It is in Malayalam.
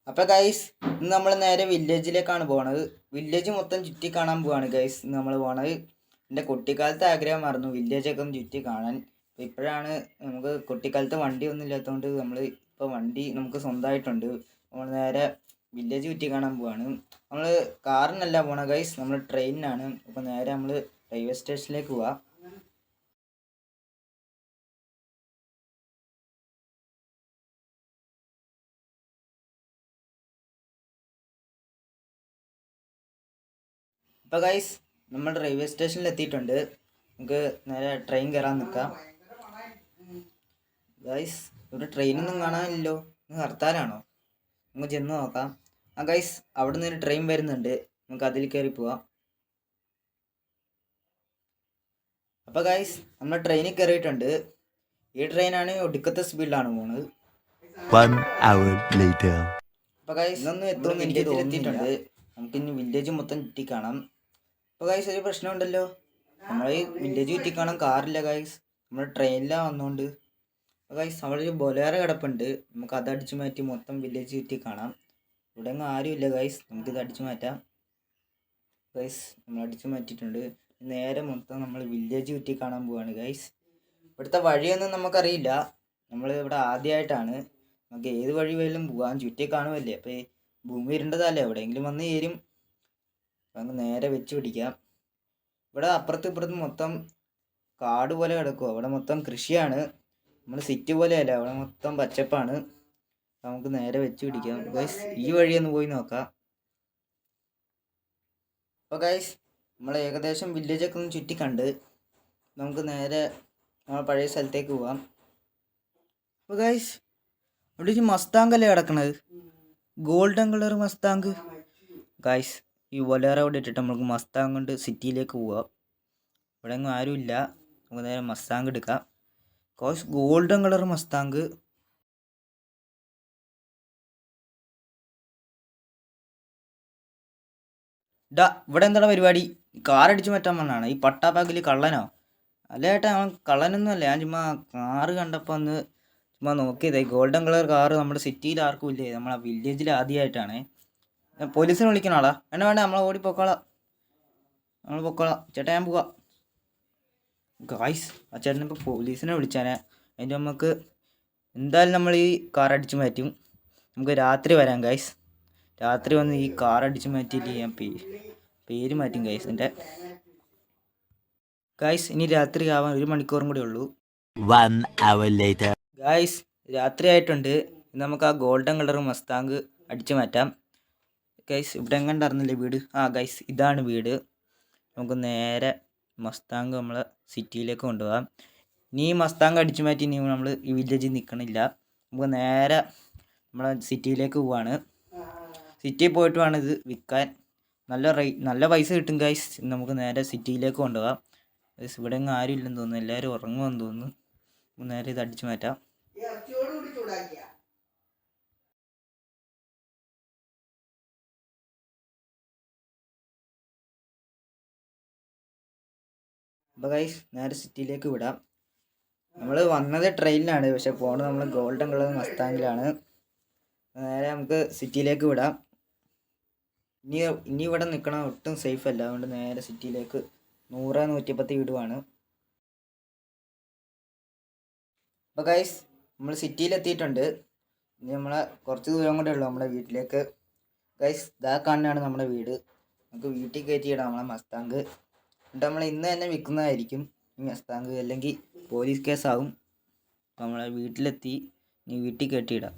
അപ്പോൾ ഗൈസ് ഇന്ന് നമ്മൾ നേരെ വില്ലേജിലേക്കാണ് പോണത്. വില്ലേജ് മൊത്തം ചുറ്റി കാണാൻ പോവാണ് ഗൈസ് ഇന്ന് നമ്മൾ പോണത്. എൻ്റെ കുട്ടിക്കാലത്തെ ആഗ്രഹമായിരുന്നു വില്ലേജൊക്കെ ഒന്ന് ചുറ്റി കാണാൻ. അപ്പോൾ ഇപ്പോഴാണ് നമുക്ക് കുട്ടിക്കാലത്ത് വണ്ടി ഒന്നും ഇല്ലാത്തതുകൊണ്ട് നമ്മൾ ഇപ്പോൾ വണ്ടി നമുക്ക് സ്വന്തമായിട്ടുണ്ട്. നമ്മൾ നേരെ വില്ലേജ് ചുറ്റി കാണാൻ പോവാണ്. നമ്മൾ കാറിനല്ല പോണ ഗൈസ്, നമ്മൾ ട്രെയിനിനാണ്. അപ്പോൾ നേരെ നമ്മൾ റെയിൽവേ സ്റ്റേഷനിലേക്ക് പോവാം. അപ്പോൾ ഗൈസ് നമ്മൾ റെയിൽവേ സ്റ്റേഷനിൽ എത്തിയിട്ടുണ്ട്. നമുക്ക് നേരെ ട്രെയിൻ കയറാൻ നിൽക്കാം. ഗൈസ് ഇവിടെ ട്രെയിനൊന്നും കാണാനില്ലല്ലോ, ഇന്ന് ഹർത്താലാണോ? നമുക്ക് ചെന്ന് നോക്കാം. ഗൈസ് അവിടെ നിന്ന് ട്രെയിൻ വരുന്നുണ്ട്, നമുക്ക് അതിൽ കയറി പോവാം. അപ്പോൾ ഗൈസ് നമ്മൾ ട്രെയിനിൽ കയറിയിട്ടുണ്ട്. ഈ ട്രെയിനാണ് ഒടുക്കത്തെ സ്പീഡിലാണ് പോകുന്നത്. അപ്പോൾ ഗൈസ് ഇന്നൊന്നും എത്തുമെന്ന് എനിക്ക് എത്തിയിട്ടുണ്ട്. നമുക്കിനി വില്ലേജ് മൊത്തം ചുറ്റി കാണാം. അപ്പോൾ ഗൈസ് ഒരു പ്രശ്നമുണ്ടല്ലോ, നമ്മൾ ഈ വില്ലേജ് ചുറ്റി കാണാൻ കാറില്ല ഗൈസ്, നമ്മൾ ട്രെയിനിലാണ് വന്നുകൊണ്ട്. അപ്പോൾ ഗൈസ് അവിടെ ഒരു ബൊലേറോ കിടപ്പുണ്ട്, നമുക്ക് അത് അടിച്ചു മാറ്റി മൊത്തം വില്ലേജ് ചുറ്റി കാണാം. ഇവിടെ ഒന്നും ആരുമില്ല ഗൈസ്, നമുക്കിത് അടിച്ചു മാറ്റാം. ഗൈസ് നമ്മൾ അടിച്ചു മാറ്റിയിട്ടുണ്ട്. നേരെ മൊത്തം നമ്മൾ വില്ലേജ് ചുറ്റി കാണാൻ പോവാണ് ഗൈസ്. ഇവിടുത്തെ വഴിയൊന്നും നമുക്കറിയില്ല, നമ്മൾ ഇവിടെ ആദ്യമായിട്ടാണ്. നമുക്ക് ഏത് വഴി വേലും പോകാൻ ചുറ്റി കാണുമല്ലേ. അപ്പോൾ ഈ ഭൂമി ഇരുണ്ടതല്ലേ, എവിടെയെങ്കിലും വന്ന് ചേരും. നമുക്ക് നേരെ വെച്ച് പിടിക്കാം. ഇവിടെ അപ്പുറത്തും ഇപ്പുറത്തും മൊത്തം കാട് പോലെ കിടക്കുക, അവിടെ മൊത്തം കൃഷിയാണ്. നമ്മൾ സിറ്റി പോലെയല്ല, അവിടെ മൊത്തം പച്ചപ്പാണ്. നമുക്ക് നേരെ വെച്ച് പിടിക്കാം ഗൈസ്. ഈ വഴിയൊന്ന് പോയി നോക്കാം. അപ്പോൾ ഗൈസ് നമ്മൾ ഏകദേശം വില്ലേജൊക്കെ ഒന്ന് ചുറ്റി കണ്ട് നമുക്ക് നേരെ നമ്മൾ പഴയ സ്ഥലത്തേക്ക് പോവാം. അപ്പോൾ ഗൈസ് ഇവിടെ ഒരു മസ്താങ്കല്ലേ കിടക്കണത്, ഗോൾഡൻ കളർ മസ്താങ്ക്. ഗൈസ് ഈ ബൊലേറോ അവിടെ ഇട്ടിട്ട് നമുക്ക് മസ്താങ് കൊണ്ട് സിറ്റിയിലേക്ക് പോവാം. ഇവിടെ ഒന്നും ആരുമില്ല, നമുക്ക് നേരെ മസ്താങ്ക് എടുക്കാം. Guys golden colour Mustang. ഇവിടെ എന്താണ് പരിപാടി? കാർ അടിച്ചു മാറ്റാൻ പറഞ്ഞാണ് ഈ പട്ടാപ്പാക്കിൽ കള്ളനോ? അല്ല ഏട്ടാ, അവൻ കള്ളനൊന്നും അല്ല. ഞാൻ ചുമ്മാ കാറ് കണ്ടപ്പോൾ ഒന്ന് ചുമ്മാ നോക്കിയതേ. ഗോൾഡൻ കളർ കാറ് നമ്മുടെ സിറ്റിയിൽ ആർക്കും ഇല്ലേ, നമ്മളെ വില്ലേജിൽ ആദ്യമായിട്ടാണ്. പോലീസിനെ വിളിക്കണ ആളാ? വേണ്ട നമ്മളെ ഓടിപ്പോക്കോളാം, നമ്മൾ പൊക്കോളാം ചേട്ടാ, ഞാൻ പോവാം. ഗായ്സ് ആ ചേട്ടനിപ്പോൾ പോലീസിനെ വിളിച്ചാനേ. അതിൻ്റെ നമുക്ക് എന്തായാലും നമ്മൾ ഈ കാർ അടിച്ചു മാറ്റും. നമുക്ക് രാത്രി വരാം ഗൈസ്, രാത്രി വന്ന് ഈ കാർ അടിച്ചു മാറ്റിയിട്ട് ഞാൻ പേര് മാറ്റും ഗൈസ് എൻ്റെ. ഗൈസ് ഇനി രാത്രി ആവാൻ 1 മണിക്കൂറും കൂടി ഉള്ളൂ. ഗൈസ് രാത്രി ആയിട്ടുണ്ട്. നമുക്ക് ആ ഗോൾഡൻ കളർ മസ്താങ്ക് അടിച്ചു മാറ്റാം. ഗൈസ് ഇവിടെ എങ്ങണ്ടായിരുന്നില്ലേ വീട്? ഗൈസ് ഇതാണ് വീട്. നമുക്ക് നേരെ മസ്താങ്ക് നമ്മളെ സിറ്റിയിലേക്ക് കൊണ്ടുപോകാം. ഇനി ഈ മസ്താങ്ക് അടിച്ചു മാറ്റി ഇനി നമ്മൾ ഈ വില്ലേജിൽ നിൽക്കണില്ല, നമുക്ക് നേരെ നമ്മളെ സിറ്റിയിലേക്ക് പോവാണ്. സിറ്റിയിൽ പോയിട്ട് വേണം ഇത് വിൽക്കാൻ. നല്ല പൈസ കിട്ടും ഗൈസ്. നമുക്ക് നേരെ സിറ്റിയിലേക്ക് കൊണ്ടുപോകാം. ഗൈസ് ഇവിടെ ഒന്നും ആരും ഇല്ലെന്ന് തോന്നുന്നു, എല്ലാവരും ഉറങ്ങുമെന്ന് തോന്നുന്നു. നേരെ ഇത് അടിച്ചു മാറ്റാം. അപ്പോൾ ഗൈസ് നേരെ സിറ്റിയിലേക്ക് വിടാം. നമ്മൾ വന്നത് ട്രെയിനിലാണ്, പക്ഷെ പോണത് നമ്മൾ ഗോൾഡൻ കളർ മസ്താങ്ങിലാണ്. നേരെ നമുക്ക് സിറ്റിയിലേക്ക് വിടാം. ഇനി ഇവിടെ നിൽക്കണം ഒട്ടും സേഫ് അല്ല, അതുകൊണ്ട് നേരെ സിറ്റിയിലേക്ക് 100-110 വിടുവാണ്. അപ്പോൾ ഗൈസ് നമ്മൾ സിറ്റിയിലെത്തിയിട്ടുണ്ട്. ഇനി നമ്മളെ കുറച്ച് ദൂരം കൂടെ ഉള്ളൂ നമ്മുടെ വീട്ടിലേക്ക്. ഗൈസ് ഇതാ കാണുന്നതാണ് നമ്മുടെ വീട്. നമുക്ക് വീട്ടിൽ കയറ്റിയിടാം നമ്മളെ മസ്താങ്ക്. എന്നിട്ട് നമ്മൾ ഇന്ന് തന്നെ വിൽക്കുന്നതായിരിക്കും ഈ മസ്താങ്ക്, അല്ലെങ്കിൽ പോലീസ് കേസാകും. നമ്മളെ വീട്ടിലെത്തി ഇനി വീട്ടിൽ കയറ്റിയിടാം.